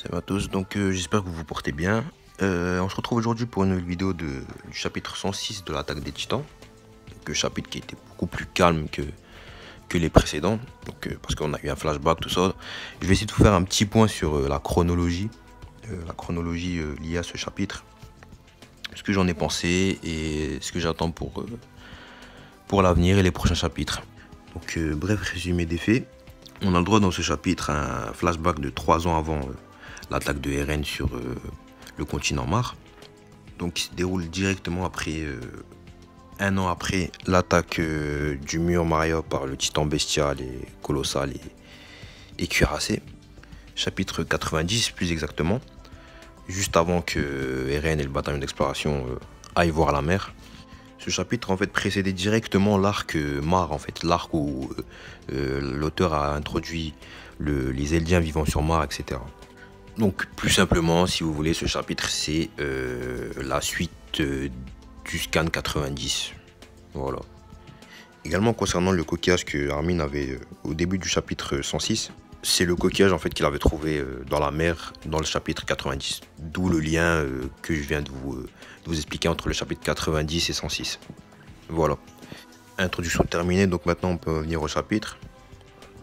Salut à tous, donc j'espère que vous vous portez bien. On se retrouve aujourd'hui pour une nouvelle vidéo du chapitre 106 de l'attaque des titans. Donc, chapitre qui était beaucoup plus calme que les précédents, donc, parce qu'on a eu un flashback, tout ça. Je vais essayer de vous faire un petit point sur la chronologie liée à ce chapitre, ce que j'en ai pensé et ce que j'attends pour l'avenir et les prochains chapitres. Donc bref résumé des faits, on a le droit dans ce chapitre à un flashback de 3 ans avant l'attaque de Eren sur le continent Mar. Donc qui se déroule directement après, un an après l'attaque du mur Maria par le titan bestial et colossal et cuirassé. Chapitre 90 plus exactement, juste avant que Eren et le bataillon d'exploration aillent voir la mer. Ce chapitre en fait précédait directement l'arc Mar, en fait, l'arc où l'auteur a introduit les Eldiens vivant sur Mar, etc. Donc plus simplement, si vous voulez, ce chapitre c'est la suite du scan 90. Voilà. Également concernant le coquillage que Armin avait au début du chapitre 106, c'est le coquillage en fait qu'il avait trouvé dans la mer dans le chapitre 90. D'où le lien que je viens de vous expliquer entre le chapitre 90 et 106. Voilà. Introduction terminée, donc maintenant on peut venir au chapitre.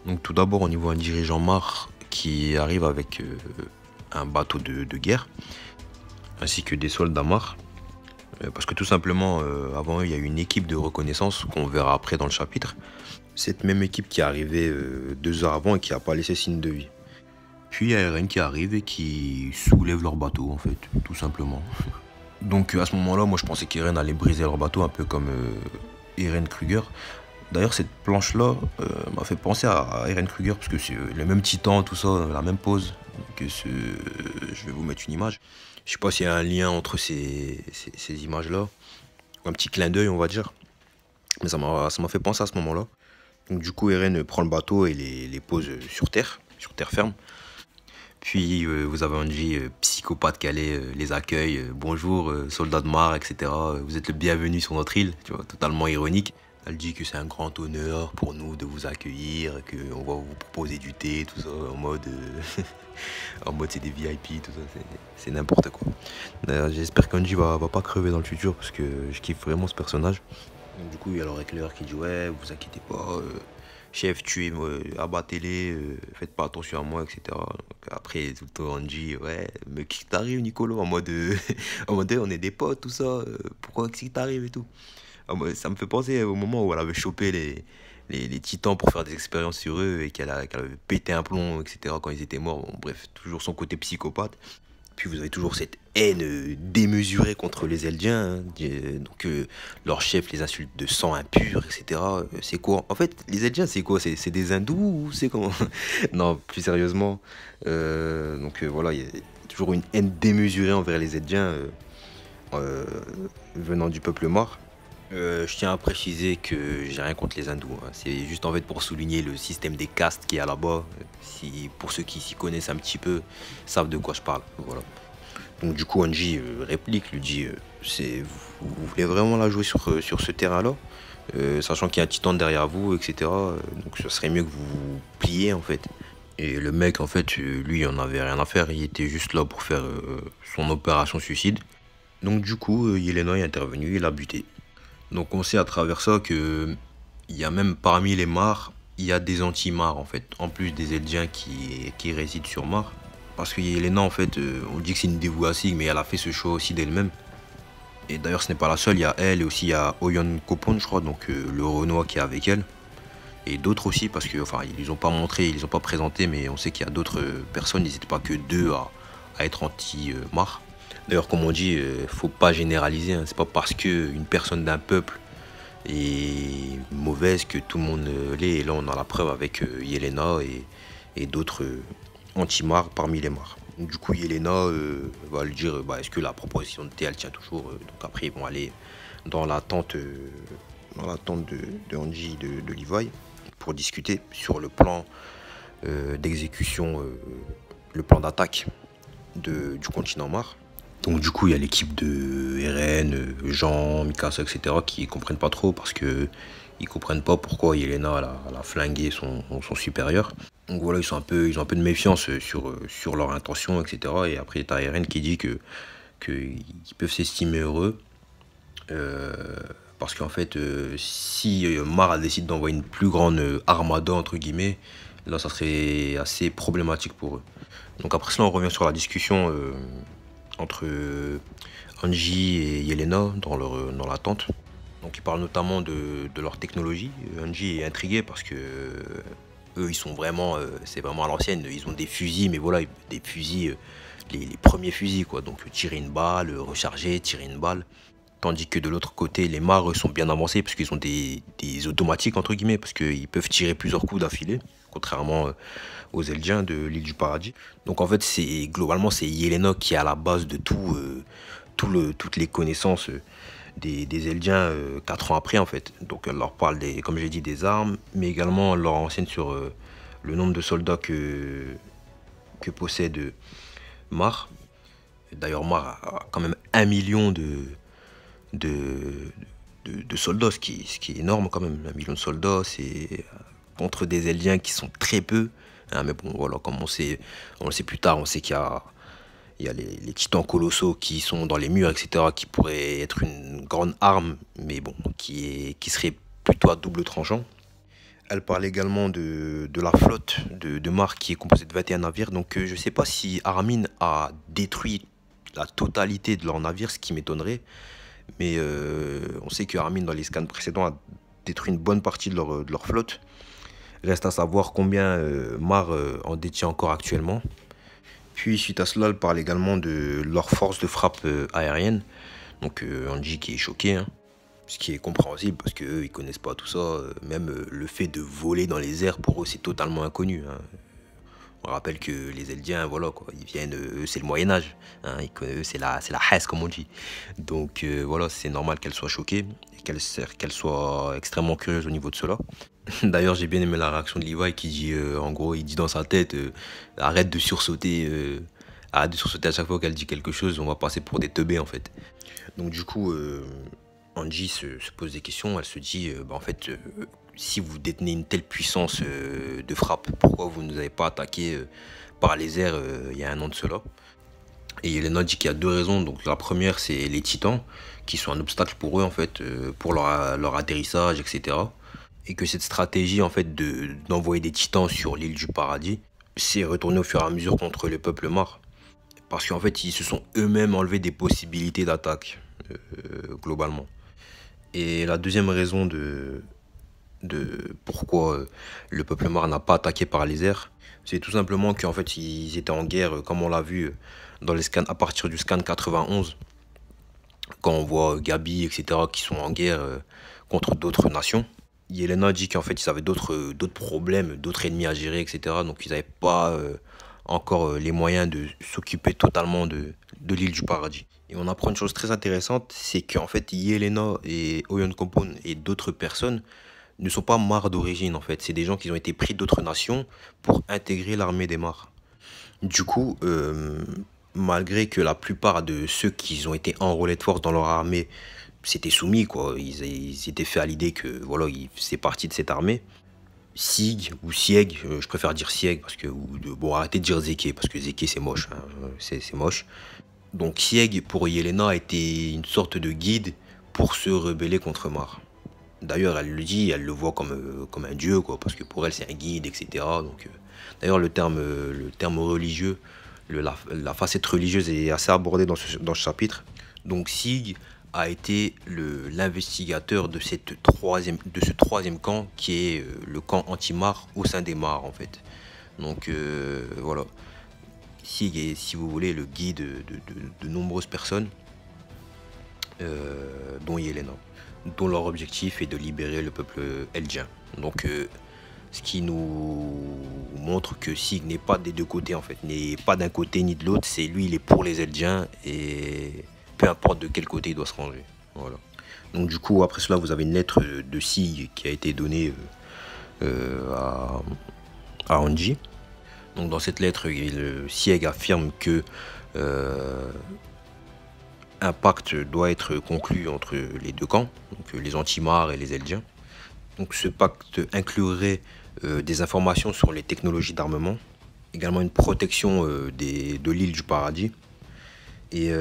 Donc tout d'abord on y voit un dirigeant Mar qui arrive avec un bateau de guerre ainsi que des soldats Mar. Parce que tout simplement, avant eux, il y a eu une équipe de reconnaissance qu'on verra après dans le chapitre. Cette même équipe qui est arrivée 2 heures avant et qui n'a pas laissé signe de vie. Puis il y a Eren qui arrive et qui soulève leur bateau, en fait, tout simplement. Donc à ce moment-là, moi je pensais qu'Eren allait briser leur bateau, un peu comme Eren Kruger. D'ailleurs, cette planche-là m'a fait penser à Eren Kruger, parce que c'est le même titan, tout ça, la même pose. Que je vais vous mettre une image. Je sais pas s'il y a un lien entre ces images-là. Un petit clin d'œil, on va dire. Mais ça m'a fait penser à ce moment-là. Donc du coup, Eren prend le bateau et les pose sur terre ferme. Puis vous avez Hanji, psychopathe qui allait les accueille. Bonjour, soldats de Mar, etc. Vous êtes le bienvenu sur notre île. Tu vois, totalement ironique. Elle dit que c'est un grand honneur pour nous de vous accueillir, qu'on va vous proposer du thé, tout ça, en mode c'est des VIP, tout ça, c'est n'importe quoi. D'ailleurs, j'espère qu'Anji va pas crever dans le futur parce que je kiffe vraiment ce personnage. Donc, du coup, il y a leur éclaireur qui dit ouais, vous inquiétez pas, chef, tuez-moi, abattez-les, faites pas attention à moi, etc. Donc, après, tout le temps, Anji, ouais, mais qu'est-ce qui t'arrive, Nicolo, en mode, en mode on est des potes, tout ça, pourquoi qu'est-ce qui t'arrive et tout. Ça me fait penser au moment où elle avait chopé les titans pour faire des expériences sur eux et qu'elle avait pété un plomb, etc. quand ils étaient morts. Bon, bref, toujours son côté psychopathe. Puis vous avez toujours cette haine démesurée contre les Eldiens. Hein. Donc leur chef les insulte de sang impur, etc. C'est quoi? En fait, les Eldiens, c'est quoi? C'est des hindous ou c'est comment? Non, plus sérieusement. Voilà, il y a toujours une haine démesurée envers les Eldiens venant du peuple mort. Je tiens à préciser que j'ai rien contre les hindous, hein. C'est juste en fait pour souligner le système des castes qu'il y a là-bas. Pour ceux qui s'y connaissent un petit peu, savent de quoi je parle. Voilà. Donc du coup, Hanji réplique, lui dit vous voulez vraiment la jouer sur ce terrain-là, sachant qu'il y a un titan derrière vous, etc. Donc ce serait mieux que vous vous pliez en fait. Et le mec, en fait, lui, il en avait rien à faire. Il était juste là pour faire son opération suicide. Donc du coup, Yelena est intervenu, il a buté. Donc on sait à travers ça que il y a même parmi les Mar, il y a des anti-Mar en fait, en plus des Eldiens qui résident sur Mar. Parce que Yelena en fait, on dit que c'est une dévouée à Sig, mais elle a fait ce choix aussi d'elle-même. Et d'ailleurs ce n'est pas la seule, il y a elle et aussi il y a Oyon Kopon je crois, donc le Renoir qui est avec elle. Et d'autres aussi parce que, enfin ils les ont pas montré, ils les ont pas présenté, mais on sait qu'il y a d'autres personnes, ils n'étaient pas que deux à être anti-Mar. D'ailleurs, comme on dit, faut pas généraliser. Hein. C'est pas parce qu'une personne d'un peuple est mauvaise que tout le monde l'est. Et là, on a la preuve avec Yelena et d'autres anti-Mar parmi les Mar. Donc, du coup, Yelena va lui dire est-ce que la proposition de thé elle tient toujours. Donc après, ils vont aller dans la tente de Hanji de Levi pour discuter sur le plan d'exécution, le plan d'attaque du continent Mar. Donc du coup il y a l'équipe de Eren, Jean, Mikasa, etc. qui comprennent pas trop parce que ils comprennent pas pourquoi Yelena elle a flingué son supérieur. Donc voilà, ils ont un peu de méfiance sur leur intention, etc. Et après, t'as Eren qui dit qu'ils peuvent s'estimer heureux. euh, Parce qu'en fait, si Mar décide d'envoyer une plus grande armada, entre guillemets, là, ça serait assez problématique pour eux. Donc après cela, on revient sur la discussion entre Angie et Yelena dans la tente. Donc ils parlent notamment de leur technologie. Angie est intrigué parce que eux, ils sont vraiment, c'est vraiment à l'ancienne. Ils ont des fusils, mais voilà, des fusils, les premiers fusils, quoi. Donc tirer une balle, recharger, tirer une balle. Tandis que de l'autre côté, les Mars eux, sont bien avancés parce qu'ils ont des automatiques, entre guillemets, parce qu'ils peuvent tirer plusieurs coups d'affilée, contrairement aux Eldiens de l'île du Paradis. Donc en fait, globalement, c'est Yelena qui est à la base de toutes les connaissances des Eldiens 4 ans après, en fait. Donc elle leur parle, comme j'ai dit, des armes, mais également elle leur enseigne sur le nombre de soldats que possède Mar. D'ailleurs, Mar a quand même 1 million de, de soldats, ce qui est énorme quand même. 1 million de soldats, c'est contre des Eldiens qui sont très peu. Hein, mais bon, voilà, comme on le sait plus tard, on sait qu'il y a les titans colossaux qui sont dans les murs, etc., qui pourraient être une grande arme, mais bon, qui serait plutôt à double tranchant. Elle parle également de la flotte de Mar qui est composée de 21 navires. Donc je ne sais pas si Armin a détruit la totalité de leurs navires, ce qui m'étonnerait. Mais on sait que Armin, dans les scans précédents, a détruit une bonne partie de leur flotte. Reste à savoir combien Mar en détient encore actuellement. Puis suite à cela, elle parle également de leur force de frappe aérienne. Donc Angie qui est choqué, hein. Ce qui est compréhensible parce qu'eux, ils connaissent pas tout ça. Même le fait de voler dans les airs, pour eux, c'est totalement inconnu, hein. On rappelle que les Eldiens, voilà quoi, ils viennent, eux, c'est le Moyen-Âge, hein, eux, c'est la Hesse, comme on dit. Donc voilà, c'est normal qu'elle soit choquée et qu'elle soit extrêmement curieuse au niveau de cela. D'ailleurs, j'ai bien aimé la réaction de Levi qui dit, en gros, il dit dans sa tête, arrête de sursauter, à chaque fois qu'elle dit quelque chose, on va passer pour des teubés en fait. Donc du coup, Angie se pose des questions, elle se dit, en fait, si vous détenez une telle puissance de frappe, pourquoi vous ne nous avez pas attaqué par les airs il y a 1 an de cela? Et Yelena dit qu'il y a 2 raisons. Donc la première, c'est les titans, qui sont un obstacle pour eux, en fait, pour leur atterrissage, etc. Et que cette stratégie, en fait, d'envoyer des titans sur l'île du Paradis, s'est retournée au fur et à mesure contre le peuple Mar. Parce qu'en fait, ils se sont eux-mêmes enlevés des possibilités d'attaque, globalement. Et la deuxième raison de pourquoi le peuple Mar n'a pas attaqué par les airs, c'est tout simplement qu'en fait ils étaient en guerre, comme on l'a vu dans les scans, à partir du scan 91, quand on voit Gabi, etc., qui sont en guerre contre d'autres nations. Yelena dit qu'en fait ils avaient d'autres problèmes, d'autres ennemis à gérer, etc. Donc ils n'avaient pas encore les moyens de s'occuper totalement de l'île du Paradis. Et on apprend une chose très intéressante, c'est qu'en fait Yelena et Oyon Kompon et d'autres personnes ne sont pas Mar d'origine en fait. C'est des gens qui ont été pris d'autres nations pour intégrer l'armée des Mar. Du coup, malgré que la plupart de ceux qui ont été enrôlés de force dans leur armée s'étaient soumis, quoi, ils étaient fait à l'idée que voilà, ils faisaient partie de cette armée. Sig ou Sieg, je préfère dire Sieg parce que, bon, arrêtez de dire Zeke parce que Zeke c'est moche, hein, c'est moche. Donc Sieg pour Yelena était une sorte de guide pour se rebeller contre Mar. D'ailleurs, elle le dit, elle le voit comme un dieu, quoi, parce que pour elle, c'est un guide, etc. Donc, d'ailleurs, le terme religieux, la facette religieuse est assez abordée dans ce chapitre. Donc, Sig a été l'investigateur de ce troisième camp, qui est le camp anti-Mar au sein des Mar, en fait. Donc, voilà. Sig est, si vous voulez, le guide de nombreuses personnes, dont Yelena, dont leur objectif est de libérer le peuple eldien. Donc ce qui nous montre que Sig n'est pas des deux côtés en fait, n'est pas d'un côté ni de l'autre, c'est lui il est pour les Eldiens et peu importe de quel côté il doit se ranger. Voilà. Donc du coup après cela vous avez une lettre de Sig qui a été donnée à Angie. Donc dans cette lettre Sieg affirme que un pacte doit être conclu entre les deux camps, donc les Antimars et les Eldiens. Donc ce pacte inclurait des informations sur les technologies d'armement, également une protection de l'île du Paradis et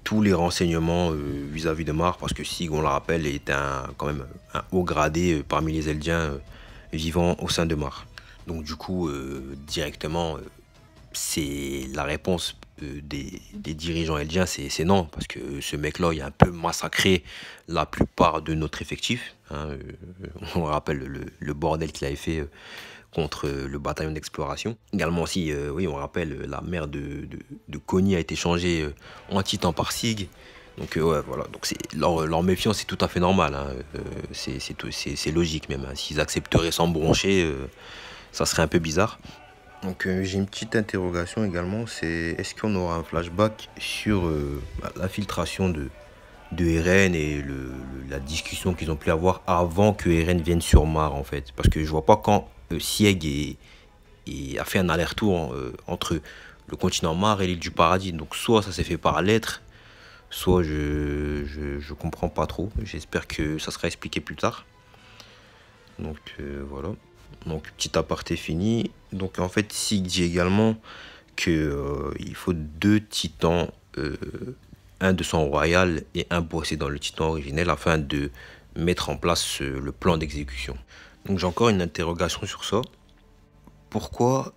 tous les renseignements vis-à-vis de Mar, parce que Sig, on le rappelle, est quand même un haut gradé parmi les Eldiens vivant au sein de Mar. Donc du coup, directement, c'est la réponse des dirigeants eldiens, c'est non, parce que ce mec-là, il a un peu massacré la plupart de notre effectif. Hein, on rappelle le bordel qu'il avait fait contre le bataillon d'exploration. Également aussi, oui, on rappelle, la mer de Kony a été changée en titan par Sig. Donc ouais, voilà, donc leur méfiance est tout à fait normale, hein. C'est logique même, hein. S'ils accepteraient sans broncher, ça serait un peu bizarre. Donc j'ai une petite interrogation également, c'est est-ce qu'on aura un flashback sur l'infiltration de Eren et la discussion qu'ils ont pu avoir avant que Eren vienne sur Mar, en fait. Parce que je vois pas quand Sieg a fait un aller-retour entre le continent Mar et l'île du Paradis. Donc soit ça s'est fait par lettre, soit je comprends pas trop. J'espère que ça sera expliqué plus tard. Donc voilà. Donc petit aparté fini. Donc en fait Sig dit également que il faut 2 titans, un de son royal et un bossé dans le titan originel afin de mettre en place le plan d'exécution. Donc j'ai encore une interrogation sur ça. Pourquoi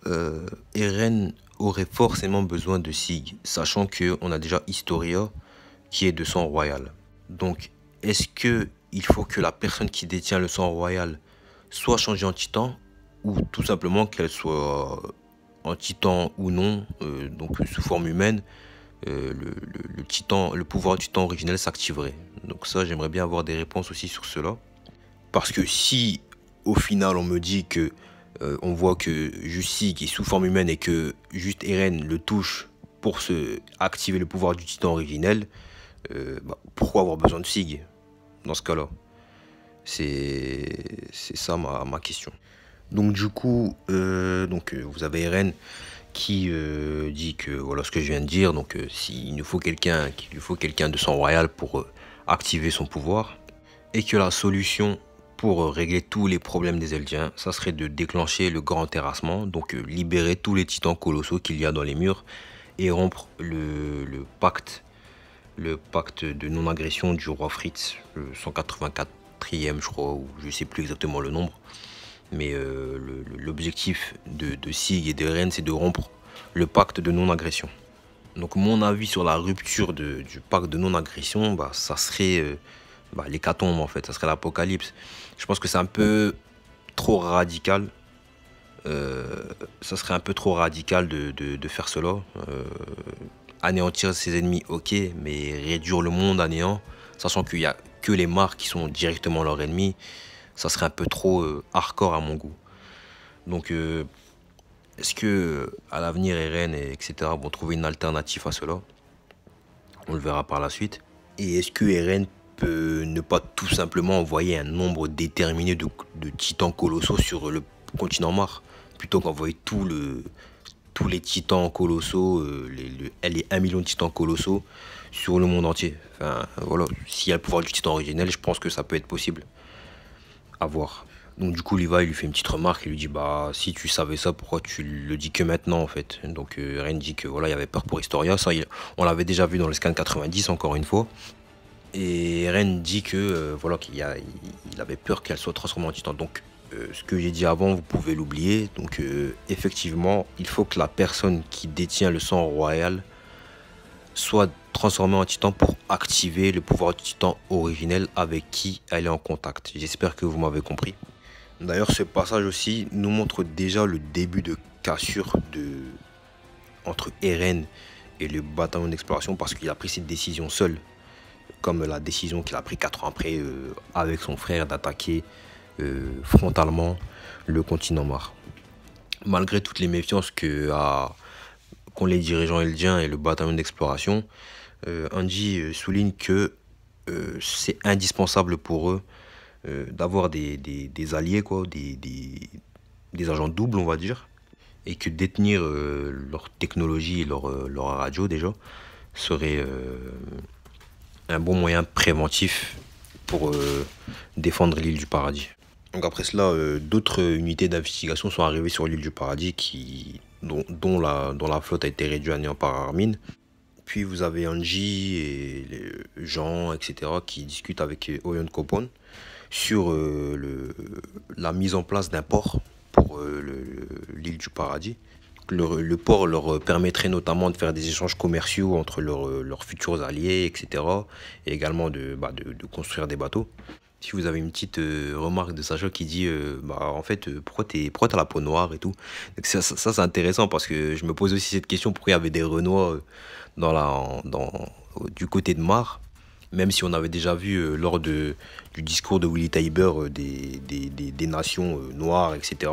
Eren aurait forcément besoin de Sig, sachant qu'on a déjà Historia qui est de sang royal. Donc est-ce que il faut que la personne qui détient le sang royal soit changée en titan, ou tout simplement qu'elle soit en titan ou non, donc sous forme humaine, le pouvoir du titan originel s'activerait. Donc ça, j'aimerais bien avoir des réponses aussi sur cela. Parce que si au final on me dit que on voit que juste Sig est sous forme humaine et que juste Eren le touche pour activer le pouvoir du titan originel, pourquoi avoir besoin de Sig dans ce cas-là? C'est ça ma question. Donc du coup, vous avez Eren qui dit que voilà ce que je viens de dire. Donc s'il nous faut quelqu'un, qu'il lui faut quelqu'un de sang royal pour activer son pouvoir, et que la solution pour régler tous les problèmes des Eldiens, ça serait de déclencher le grand terrassement, donc libérer tous les titans colossaux qu'il y a dans les murs et rompre le pacte de non-agression du roi Fritz, le 184e je crois, ou je sais plus exactement le nombre. Mais l'objectif de Sig et de Eren, c'est de rompre le pacte de non-agression. Donc mon avis sur la rupture du pacte de non-agression, ça serait l'hécatombe en fait, ça serait l'apocalypse. Je pense que c'est un peu trop radical. Ça serait un peu trop radical de faire cela. Anéantir ses ennemis, ok, mais réduire le monde à néant, sachant qu'il n'y a que les Mar qui sont directement leurs ennemis, ça serait un peu trop hardcore à mon goût. Donc est-ce que à l'avenir Eren etc. vont trouver une alternative à cela? On le verra par la suite. Et est-ce que Eren peut ne pas tout simplement envoyer un nombre déterminé de titans colossaux sur le continent Mar, plutôt qu'envoyer tous les titans colossaux, les 1 million de titans colossaux sur le monde entier? Enfin voilà, s'il y a le pouvoir du titan originel, je pense que ça peut être possible. À voir. Donc du coup Levi lui fait une petite remarque et lui dit si tu savais ça, pourquoi tu le dis que maintenant en fait? Donc Eren dit que voilà, il avait peur pour Historia, ça on l'avait déjà vu dans le scan 90 encore une fois. Et Eren dit que voilà, qu'il avait peur qu'elle soit transformée en titan. Donc ce que j'ai dit avant, vous pouvez l'oublier. Donc effectivement, il faut que la personne qui détient le sang royal soit transformée en titan pour activer le pouvoir du titan originel avec qui elle est en contact. J'espère que vous m'avez compris. D'ailleurs, ce passage aussi nous montre déjà le début de cassure entre Eren et le bataillon d'exploration, parce qu'il a pris cette décision seul, comme la décision qu'il a pris 4 ans après avec son frère d'attaquer frontalement le continent Mar. Malgré toutes les méfiances qu'ont les dirigeants eldiens et le bataillon d'exploration, Hanji souligne que c'est indispensable pour eux d'avoir des alliés, quoi, des agents doubles, on va dire, et que détenir leur technologie et leur radio déjà serait un bon moyen préventif pour défendre l'île du Paradis. Donc après cela, d'autres unités d'investigation sont arrivées sur l'île du Paradis dont la flotte a été réduite à néant par Armin. Puis vous avez Angie et les Jean, etc. qui discutent avec Oyon Kopon sur la mise en place d'un port pour l'île du Paradis. Le port leur permettrait notamment de faire des échanges commerciaux entre leurs futurs alliés, etc. Et également de construire des bateaux. Si vous avez une petite remarque de Sacha qui dit en fait pourquoi t'as la peau noire et tout. Donc ça c'est intéressant parce que je me pose aussi cette question, pourquoi il y avait des Renois du côté de Mar, même si on avait déjà vu lors du discours de Willy Tybur des nations noires, etc.,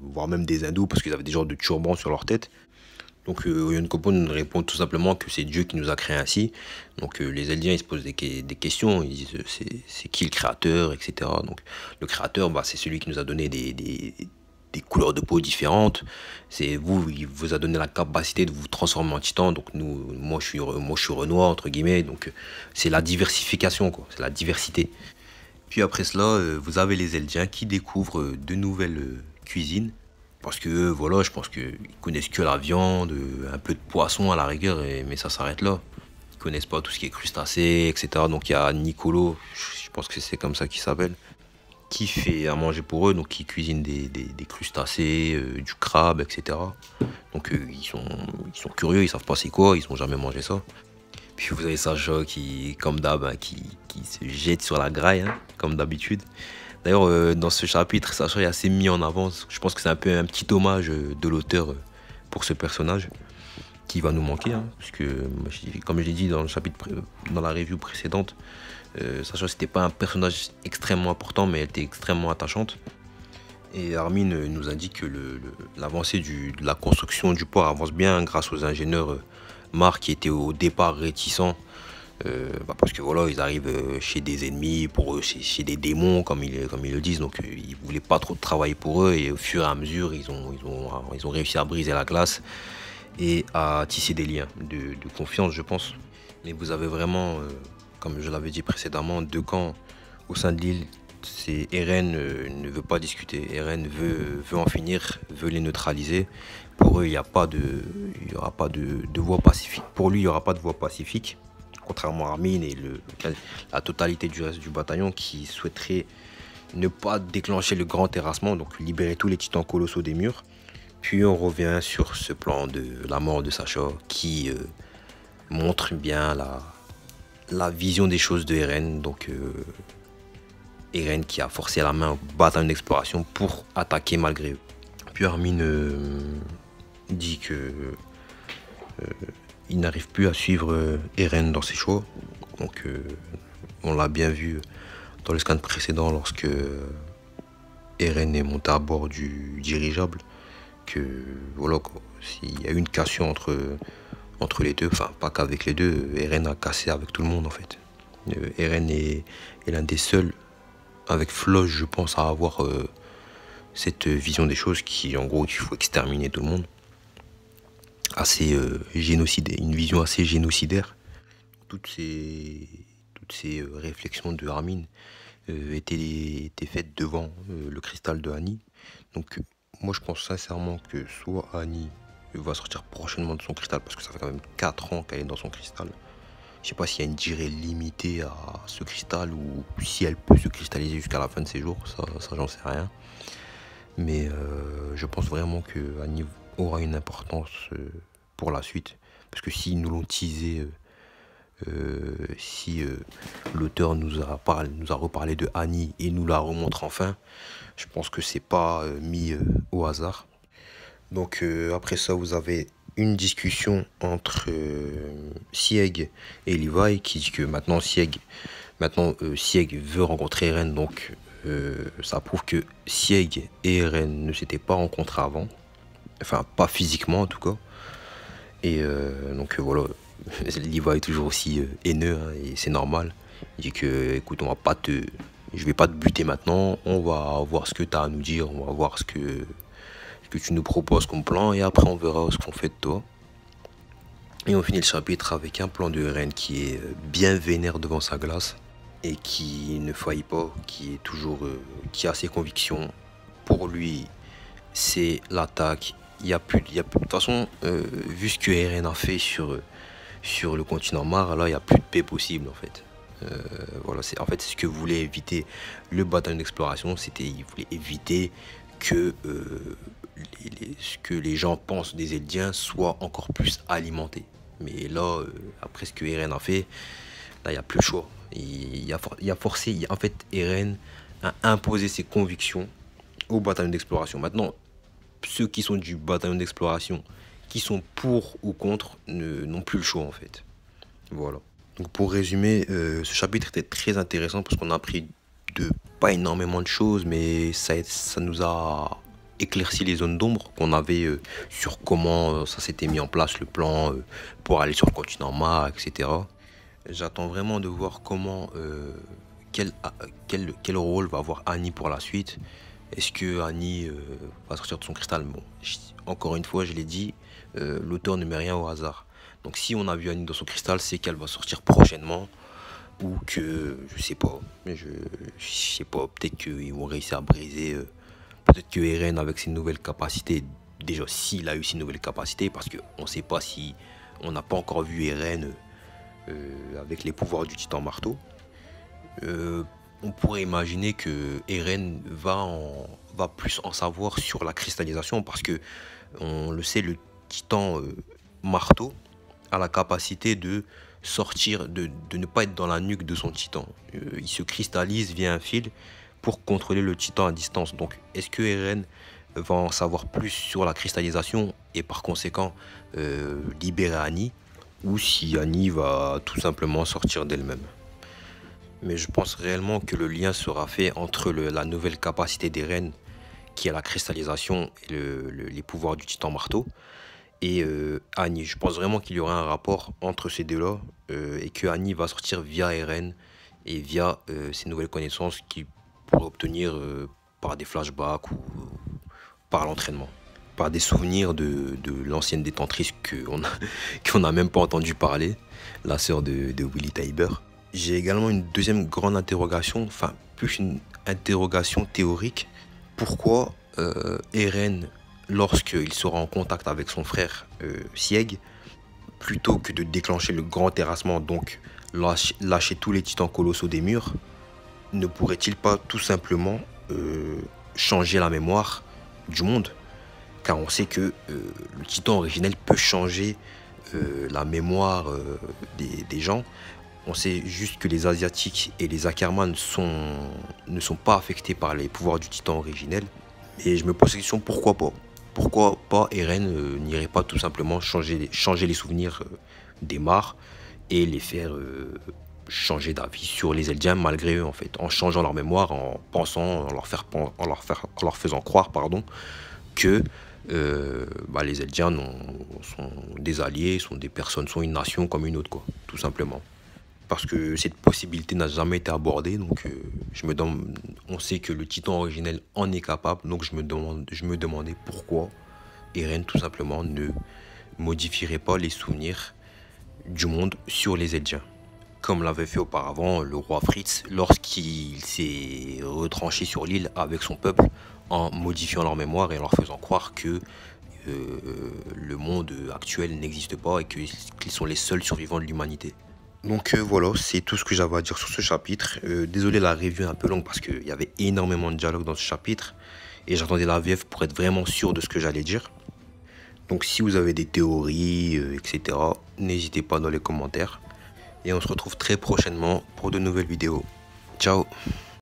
voire même des hindous parce qu'ils avaient des genres de turbans sur leur tête. Donc Oyon Kopon répond tout simplement que c'est Dieu qui nous a créés ainsi. Donc les Eldiens ils se posent des questions, ils disent c'est qui le créateur, etc. Donc le créateur c'est celui qui nous a donné des couleurs de peau différentes. C'est vous, il vous a donné la capacité de vous transformer en titan. Donc moi je suis Renoir entre guillemets. Donc c'est la diversification quoi, c'est la diversité. Puis après cela, vous avez les Eldiens qui découvrent de nouvelles cuisines. Parce que voilà, je pense qu'ils connaissent que la viande, un peu de poisson à la rigueur, mais ça s'arrête là. Ils connaissent pas tout ce qui est crustacés, etc. Donc il y a Nicolo, je pense que c'est comme ça qu'il s'appelle, qui fait à manger pour eux, donc qui cuisine des crustacés, du crabe, etc. Donc ils sont curieux, ils savent pas c'est quoi, ils ont jamais mangé ça. Puis vous avez Sacha qui, comme d'hab, qui se jette sur la graille, hein, comme d'habitude. D'ailleurs, dans ce chapitre, Sacha est assez mis en avant. Je pense que c'est un peu un petit hommage de l'auteur pour ce personnage qui va nous manquer. Hein, parce que, comme je l'ai dit dans le chapitre, dans la review précédente, Sacha c'était pas un personnage extrêmement important, mais elle était extrêmement attachante. Et Armin nous indique que l'avancée de la construction du port avance bien grâce aux ingénieurs Mar qui étaient au départ réticents. Parce que voilà, ils arrivent chez des ennemis, pour eux, chez des démons, comme ils le disent, donc ils voulaient pas trop travailler pour eux, et au fur et à mesure, ils ont réussi à briser la glace et à tisser des liens de confiance, je pense. Mais vous avez vraiment, comme je l'avais dit précédemment, deux camps au sein de l'île. C'est Eren ne veut pas discuter, Eren veut en finir, veut les neutraliser. Pour eux, il n'y aura pas de voie pacifique. Pour lui, il n'y aura pas de voie pacifique. Contrairement à Armin et la totalité du reste du bataillon qui souhaiterait ne pas déclencher le grand terrassement, donc libérer tous les titans colossaux des murs. Puis on revient sur ce plan de la mort de Sacha qui montre bien la vision des choses de Eren. Donc Eren qui a forcé la main au bataillon d'exploration pour attaquer malgré eux. Puis Armin dit que il n'arrive plus à suivre Eren dans ses choix. Donc on l'a bien vu dans le scan précédent lorsque Eren est monté à bord du dirigeable, que voilà, s'il y a eu une cassure entre les deux, enfin pas qu'avec les deux, Eren a cassé avec tout le monde en fait. Eren est l'un des seuls, avec Floch je pense, à avoir cette vision des choses qui en gros il faut exterminer tout le monde. Assez génocidaire, une vision assez génocidaire. Toutes ces réflexions de Armin étaient faites devant le cristal de Annie. Donc moi je pense sincèrement que soit Annie va sortir prochainement de son cristal, parce que ça fait quand même 4 ans qu'elle est dans son cristal. Je sais pas s'il y a une durée limitée à ce cristal ou si elle peut se cristalliser jusqu'à la fin de ses jours, ça j'en sais rien. Mais je pense vraiment que Annie aura une importance pour la suite, parce que s'ils nous l'ont teasé, si l'auteur nous a reparlé de Annie et nous la remontre enfin, je pense que c'est pas mis au hasard. Donc après ça vous avez une discussion entre Sieg et Levi qui dit que maintenant Sieg veut rencontrer Eren, donc ça prouve que Sieg et Eren ne s'étaient pas rencontrés avant, enfin pas physiquement en tout cas. Et donc voilà, Levi est toujours aussi haineux, hein, et c'est normal. Il dit que écoute, je vais pas te buter maintenant, on va voir ce que tu as à nous dire, on va voir ce que tu nous proposes comme plan, et après on verra ce qu'on fait de toi. Et on finit le chapitre avec un plan de Eren qui est bien vénère devant sa glace. et qui ne faillit pas, qui est toujours, qui a ses convictions. Pour lui, c'est l'attaque. De toute façon, vu ce que Eren a fait sur le continent Mar, là, il n'y a plus de paix possible en fait. Voilà, c'est en fait ce que voulait éviter le bataillon d'exploration, c'était il voulait éviter que ce que les gens pensent des Eldiens soit encore plus alimenté. Mais là, après ce que Eren a fait, là, il n'y a plus le choix. Il a forcé, en fait, Eren a imposé ses convictions au bataillon d'exploration. Maintenant, ceux qui sont du bataillon d'exploration, qui sont pour ou contre, n'ont plus le choix, en fait. Voilà. Donc, pour résumer, ce chapitre était très intéressant parce qu'on a appris pas énormément de choses, mais ça nous a éclairci les zones d'ombre qu'on avait sur comment ça s'était mis en place, le plan pour aller sur le continent Mar, etc. J'attends vraiment de voir comment, quel rôle va avoir Annie pour la suite. Est-ce que Annie va sortir de son cristal? Bon, encore une fois, je l'ai dit, l'auteur ne met rien au hasard. Donc si on a vu Annie dans son cristal, c'est qu'elle va sortir prochainement. Ou que, je sais pas, peut-être qu'ils vont réussir à briser, peut-être que Eren avec ses nouvelles capacités, déjà s'il a eu ses nouvelles capacités, parce qu'on ne sait pas si, on n'a pas encore vu Eren avec les pouvoirs du titan marteau, on pourrait imaginer que Eren va plus en savoir sur la cristallisation, parce que, on le sait, le titan marteau a la capacité de sortir, de ne pas être dans la nuque de son titan. Il se cristallise via un fil pour contrôler le titan à distance. Donc est-ce que Eren va en savoir plus sur la cristallisation et par conséquent libérer Annie, ou si Annie va tout simplement sortir d'elle-même? Mais je pense réellement que le lien sera fait entre la nouvelle capacité d'Eren, qui est la cristallisation et les pouvoirs du titan marteau, et Annie. Je pense vraiment qu'il y aura un rapport entre ces deux-là, et que Annie va sortir via Eren et via ses nouvelles connaissances qu'il pourrait obtenir par des flashbacks ou par l'entraînement, par des souvenirs de l'ancienne détentrice qu'on n'a même pas entendu parler, la sœur de Willy Tybur. J'ai également une deuxième grande interrogation, enfin plus une interrogation théorique. Pourquoi Eren, lorsqu'il sera en contact avec son frère Sieg, plutôt que de déclencher le grand terrassement, donc lâcher tous les titans colossaux des murs, ne pourrait-il pas tout simplement changer la mémoire du monde? Car on sait que le titan originel peut changer la mémoire des gens. On sait juste que les Asiatiques et les Ackerman ne sont pas affectés par les pouvoirs du titan originel. Et je me pose la question, pourquoi pas? Pourquoi pas Eren n'irait pas tout simplement changer les souvenirs des Mar et les faire changer d'avis sur les Eldiens malgré eux, en fait, en changeant leur mémoire, en pensant, en leur faisant croire, pardon, que les Eldiens sont des alliés, sont des personnes, sont une nation comme une autre, quoi, tout simplement. Parce que cette possibilité n'a jamais été abordée, donc on sait que le titan originel en est capable, donc je me demandais pourquoi Eren tout simplement ne modifierait pas les souvenirs du monde sur les Eldiens, comme l'avait fait auparavant le roi Fritz lorsqu'il s'est retranché sur l'île avec son peuple, en modifiant leur mémoire et en leur faisant croire que le monde actuel n'existe pas et qu'ils sont les seuls survivants de l'humanité. Donc voilà, c'est tout ce que j'avais à dire sur ce chapitre. Désolé, la review est un peu longue parce qu'il y avait énormément de dialogue dans ce chapitre. Et j'attendais la VF pour être vraiment sûr de ce que j'allais dire. Donc si vous avez des théories, etc., n'hésitez pas dans les commentaires. Et on se retrouve très prochainement pour de nouvelles vidéos. Ciao!